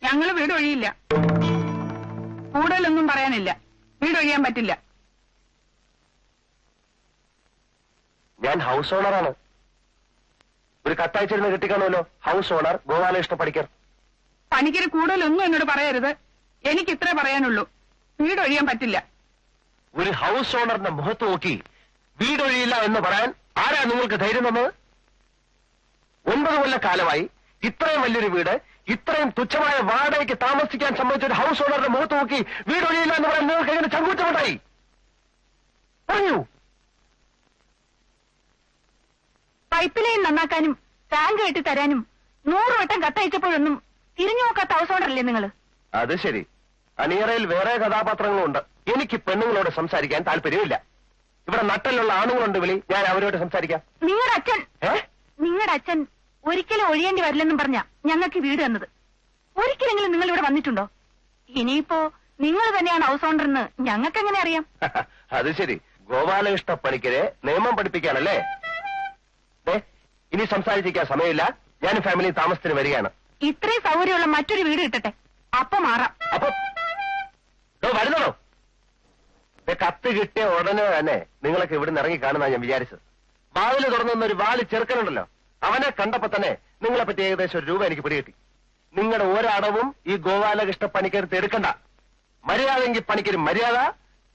ഞങ്ങൾ വീട് ഒഴിയില്ല. കൂടുതലൊന്നും പറയാനില്ല. വീട് ഒഴിയാൻ പറ്റില്ല. ഞാൻ ഹൗസ് ഓണറാണ്. ഒരു കത്തയച്ചിരുന്ന് കിട്ടിക്കാണുമല്ലോ. House owner Gopalakrishna Panicker. പണിക്കര് കൂടുതലൊന്നും എന്നോട് പറയരുത്. എനിക്ക് ഇത്രേ പറയാനുള്ളൂ. വീട് ഒഴിയാൻ പറ്റില്ല. ഒരു ഹൗസ് ഓണറിന്റെ മുഖത്ത് നോക്കി വീടൊഴിയില്ല എന്ന് പറയാൻ ആരാ നിങ്ങൾക്ക് ധൈര്യം തന്നത്? 9 കൊല്ലക്കാലമായി ഇത്രയും വലിയൊരു വീട് ഇത്രയും തുച്ഛമായ വാടകയ്ക്ക് താമസിക്കാൻ സംബന്ധിച്ച ഒരു ഹൗസ് ഓണറുടെ മുഖത്ത് നോക്കി വീടൊഴിയില്ല എന്ന് പറയാൻ നിങ്ങൾക്ക് എങ്ങനെ ചങ്കൂറ്റമുണ്ടായി? പറയൂ. പൈപ്പ് ലൈൻ നന്നാക്കാനും ടാങ്ക് കെട്ടി തരാനും 100 വട്ടം കത്തയച്ചപ്പോഴൊന്നും തിരിഞ്ഞു നോക്കാത്ത ഹൗസ് ഓണറല്ലേ നിങ്ങള്? അത് ശരി. അണിയറയിൽ വേറെ കഥാപാത്രങ്ങളുണ്ട്. എനിക്ക് പെണ്ണുങ്ങളോട് സംസാരിക്കാൻ താല്പര്യമില്ല. ഇവിടെ നട്ടലുള്ള ആണുങ്ങളുണ്ട്. വിളി, ഞാൻ അവരോട് സംസാരിക്കാം. നിങ്ങളുടെ അച്ഛൻ ഒരിക്കലും ഒഴിയേണ്ടി വരില്ലെന്നും പറഞ്ഞ ഞങ്ങൾക്ക് വീട് തന്നത്. ഒരിക്കലെങ്കിലും നിങ്ങൾ ഇവിടെ വന്നിട്ടുണ്ടോ? ഇനിയിപ്പോ നിങ്ങൾ തന്നെയാണ് ഹൗസ് ഓണർ എന്ന് ഞങ്ങൾക്ക് എങ്ങനെ അറിയാം? അത് ശരി. ഗോപാലകൃഷ്ണ പണിക്കരെ നിയമം പഠിപ്പിക്കാനല്ലേ? ഇനി സംസാരിച്ചിരിക്കാൻ സമയമില്ല. ഞാനും ഫാമിലി താമസത്തിന് വരികയാണ്. ഇത്രയും സൗകര്യമുള്ള മറ്റൊരു വീട് കിട്ടട്ടെ, അപ്പൊ മാറാം. അപ്പൊ വരുന്നോ? കത്ത് കിട്ടിയ ഉടനെ തന്നെ നിങ്ങളൊക്കെ ഇവിടുന്ന് ഇറങ്ങി കാണുന്ന ഞാൻ വിചാരിച്ചത്. വാതില് തുറന്നുന്ന ഒരു വാല് ചെറുക്കനുണ്ടല്ലോ, അവനെ കണ്ടപ്പോ തന്നെ നിങ്ങളെ പറ്റി ഏകദേശം ₹1 എനിക്ക് പിടികിട്ടി. നിങ്ങളുടെ ഒരടവും ഈ ഗോപാലകൃഷ്ണ പണിക്കരുത്ത് എടുക്കണ്ട. മര്യാദയെങ്കിൽ പണിക്കൊരു മര്യാദ,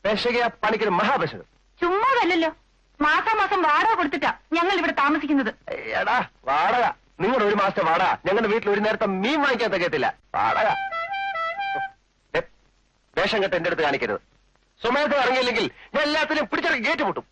പെശക പണിക്കൊരു മഹാപെശകം. ചുമ്മാതല്ലോ, മാസാമാസം വാടക കൊടുത്തിട്ടാ ഞങ്ങൾ ഇവിടെ താമസിക്കുന്നത്. എടാ വാടക, നിങ്ങളുടെ 1 മാസത്തെ വാടക ഞങ്ങളുടെ വീട്ടിൽ ഒരു നേരത്തെ മീൻ വാങ്ങിക്കാൻ തികയത്തില്ല. വാടക വേഷം കെട്ട് എന്റെ അടുത്ത് കാണിക്കരുത്. സ്വമേധം ഇറങ്ങിയില്ലെങ്കിൽ ഞാൻ എല്ലാത്തിനും പിടിച്ചിറക്കി ഗേറ്റ് മുട്ടും.